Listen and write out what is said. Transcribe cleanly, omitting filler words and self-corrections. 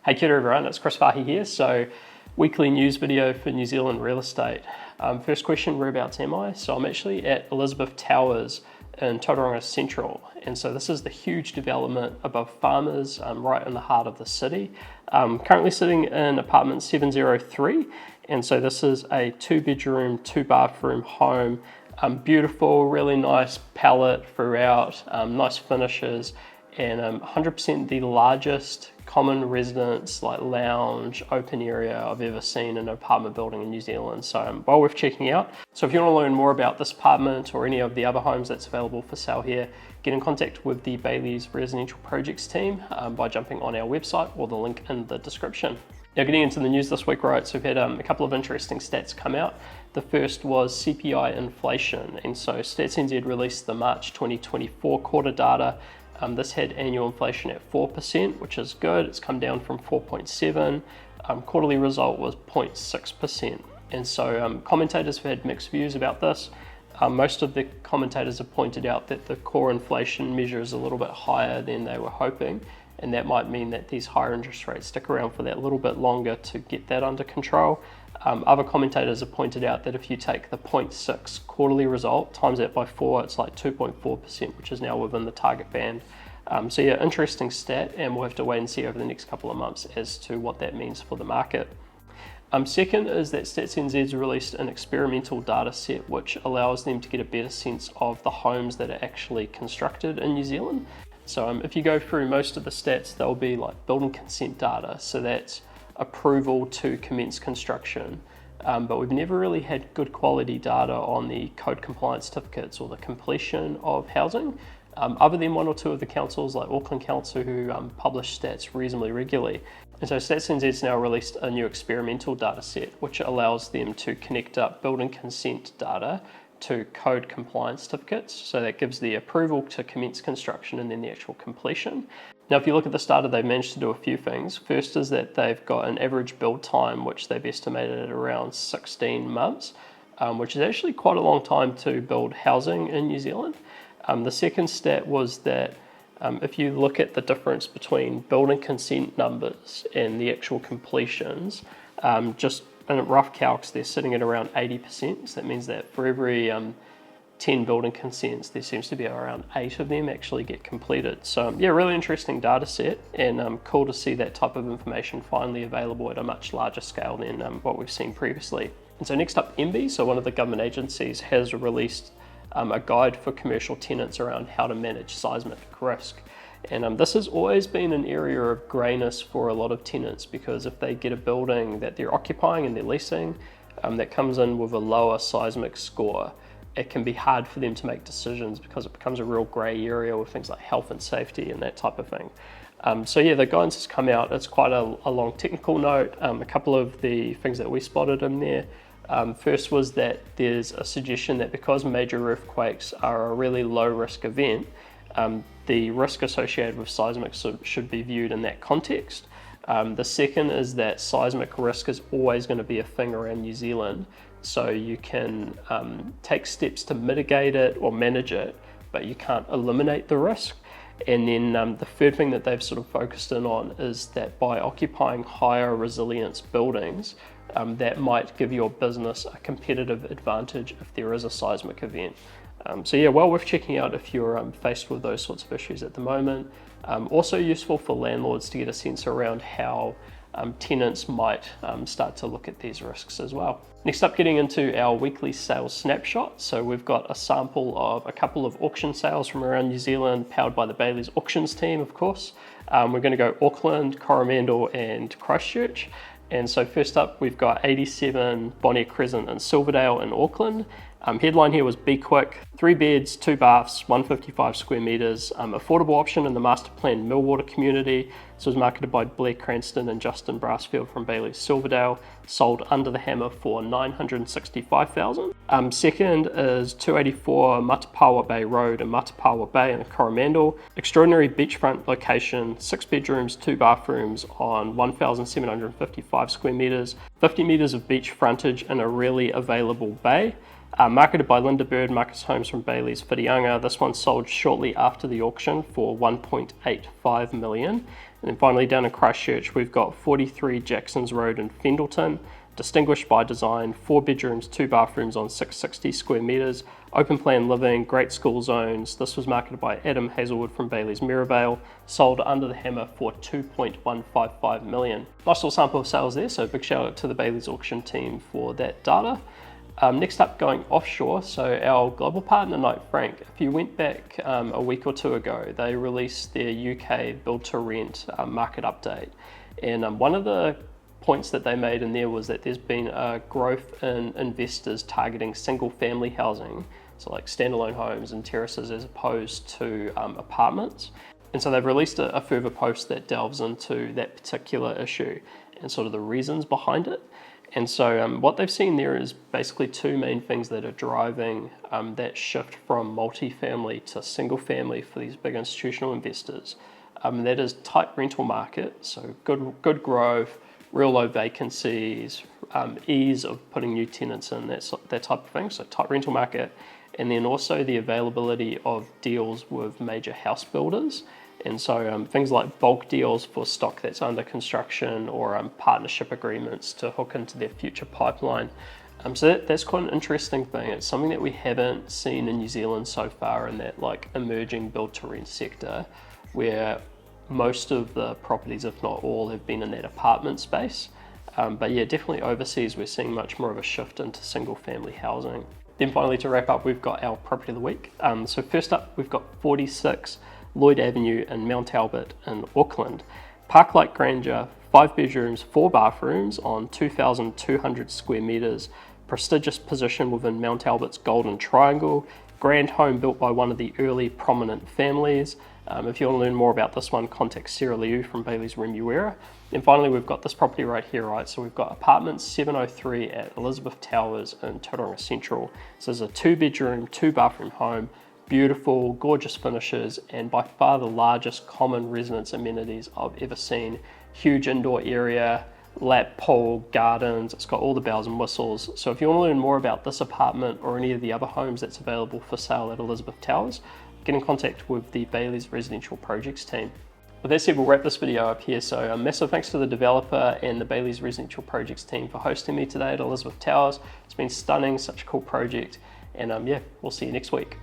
Hey, kia ora everyone, it's Chris Farhi here. So, weekly news video for New Zealand real estate. First question, whereabouts am I? So I'm actually at Elizabeth Towers in Tauranga Central. And so this is the huge development above Farmers, right in the heart of the city. Currently sitting in apartment 703. And so this is a 2-bedroom, 2-bathroom home. Beautiful, really nice palette throughout, nice finishes, and 100% the largest common residence, like lounge, open area I've ever seen in an apartment building in New Zealand. So well worth checking out. So if you want to learn more about this apartment or any of the other homes that's available for sale here, get in contact with the Bayleys Residential Projects team by jumping on our website or the link in the description. Now getting into the news this week, right, so we've had a couple of interesting stats come out. The first was CPI inflation, and so Stats NZ released the March 2024 quarter data. This had annual inflation at 4%, which is good. It's come down from 4.7. Quarterly result was 0.6%. And so commentators have had mixed views about this. Most of the commentators have pointed out that the core inflation measure is a little bit higher than they were hoping, and that might mean that these higher interest rates stick around for that little bit longer to get that under control. Other commentators have pointed out that if you take the 0.6 quarterly result, times that by 4, it's like 2.4%, which is now within the target band. So yeah, interesting stat, and we'll have to wait and see over the next couple of months as to what that means for the market. Second is that Stats NZ's released an experimental data set which allows them to get a better sense of the homes that are actually constructed in New Zealand. So if you go through most of the stats, they'll be like building consent data, so that's approval to commence construction. But we've never really had good quality data on the code compliance certificates or the completion of housing, other than one or two of the councils like Auckland Council who publish stats reasonably regularly. And so Stats NZ's now released a new experimental data set which allows them to connect up building consent data to code compliance certificates. So that gives the approval to commence construction and then the actual completion. Now, if you look at this data, they've managed to do a few things. First is that they've got an average build time, which they've estimated at around 16 months, which is actually quite a long time to build housing in New Zealand. The second stat was that if you look at the difference between building consent numbers and the actual completions, just in rough calcs, they're sitting at around 80%. So that means that for every 10 building consents, there seems to be around 8 of them actually get completed. So yeah, really interesting data set, and cool to see that type of information finally available at a much larger scale than what we've seen previously. And so next up, MBIE, so one of the government agencies, has released a guide for commercial tenants around how to manage seismic risk. And this has always been an area of greyness for a lot of tenants, because if they get a building that they're occupying and they're leasing that comes in with a lower seismic score, it can be hard for them to make decisions because it becomes a real grey area with things like health and safety and that type of thing. So yeah, the guidance has come out. It's quite a long technical note. A couple of the things that we spotted in there. First was that there's a suggestion that because major earthquakes are a really low risk event, the risk associated with seismic should be viewed in that context. The second is that seismic risk is always going to be a thing around New Zealand, so you can take steps to mitigate it or manage it, but you can't eliminate the risk. And then the third thing that they've sort of focused in on is that by occupying higher resilience buildings, that might give your business a competitive advantage if there is a seismic event. So yeah, well worth checking out if you're faced with those sorts of issues at the moment. Also useful for landlords to get a sense around how tenants might start to look at these risks as well. Next up, getting into our weekly sales snapshot. So we've got a sample of a couple of auction sales from around New Zealand, powered by the Bayleys auctions team, of course. We're going to go Auckland, Coromandel and Christchurch. And so first up, we've got 87 Bonair, Crescent and Silverdale in Auckland. Headline here was Be Quick, 3 beds, 2 baths, 155 square metres, affordable option in the master planned Millwater community. This was marketed by Blair Cranston and Justin Brassfield from Bayleys Silverdale, sold under the hammer for $965,000. Second is 284 Matapaua Bay Road in Matapaua Bay in Coromandel. Extraordinary beachfront location, 6 bedrooms, 2 bathrooms on 1,755 square metres, 50 metres of beach frontage in a really available bay. Marketed by Linda Bird, Marcus Homes from Bayleys Whitianga. This one sold shortly after the auction for $1.85 million. And then finally down in Christchurch, we've got 43 Jacksons Road in Fendalton, distinguished by design, 4 bedrooms, 2 bathrooms on 660 square metres, open plan living, great school zones. This was marketed by Adam Hazelwood from Bayleys Mirabale, sold under the hammer for 2.155 million. Nice little sample of sales there, so big shout out to the Bayleys auction team for that data. Next up, going offshore, so our global partner Knight Frank, if you went back a week or two ago, they released their UK build to rent market update. And one of the points that they made in there was that there's been a growth in investors targeting single family housing, so like standalone homes and terraces as opposed to apartments. And so they've released a further post that delves into that particular issue and sort of the reasons behind it. And so what they've seen there is basically 2 main things that are driving that shift from multi-family to single family for these big institutional investors. That is tight rental market, so good growth, real low vacancies, ease of putting new tenants in, that type of thing, so tight rental market, and then also the availability of deals with major house builders. And so things like bulk deals for stock that's under construction or partnership agreements to hook into their future pipeline. So that's quite an interesting thing. It's something that we haven't seen in New Zealand so far in that like emerging build to rent sector, where most of the properties, if not all, have been in that apartment space. But yeah, definitely overseas, we're seeing much more of a shift into single family housing. Then finally, to wrap up, we've got our property of the week. So first up, we've got 46 Lloyd Avenue in Mount Albert in Auckland. Park-like grandeur, 5 bedrooms, 4 bathrooms on 2,200 square metres. Prestigious position within Mount Albert's Golden Triangle. Grand home built by one of the early prominent families. If you want to learn more about this one, contact Sarah Liu from Bayleys Remuera. And finally, we've got this property right here, right? So we've got apartment 703 at Elizabeth Towers in Tauranga Central. So there's a 2 bedroom, 2 bathroom home, beautiful, gorgeous finishes, and by far the largest common residence amenities I've ever seen. Huge indoor area, lap pool, gardens, it's got all the bells and whistles. So if you want to learn more about this apartment or any of the other homes that's available for sale at Elizabeth Towers, get in contact with the Bayleys Residential Projects team. With that said, we'll wrap this video up here. So a massive thanks to the developer and the Bayleys Residential Projects team for hosting me today at Elizabeth Towers. It's been stunning, such a cool project. And yeah, we'll see you next week.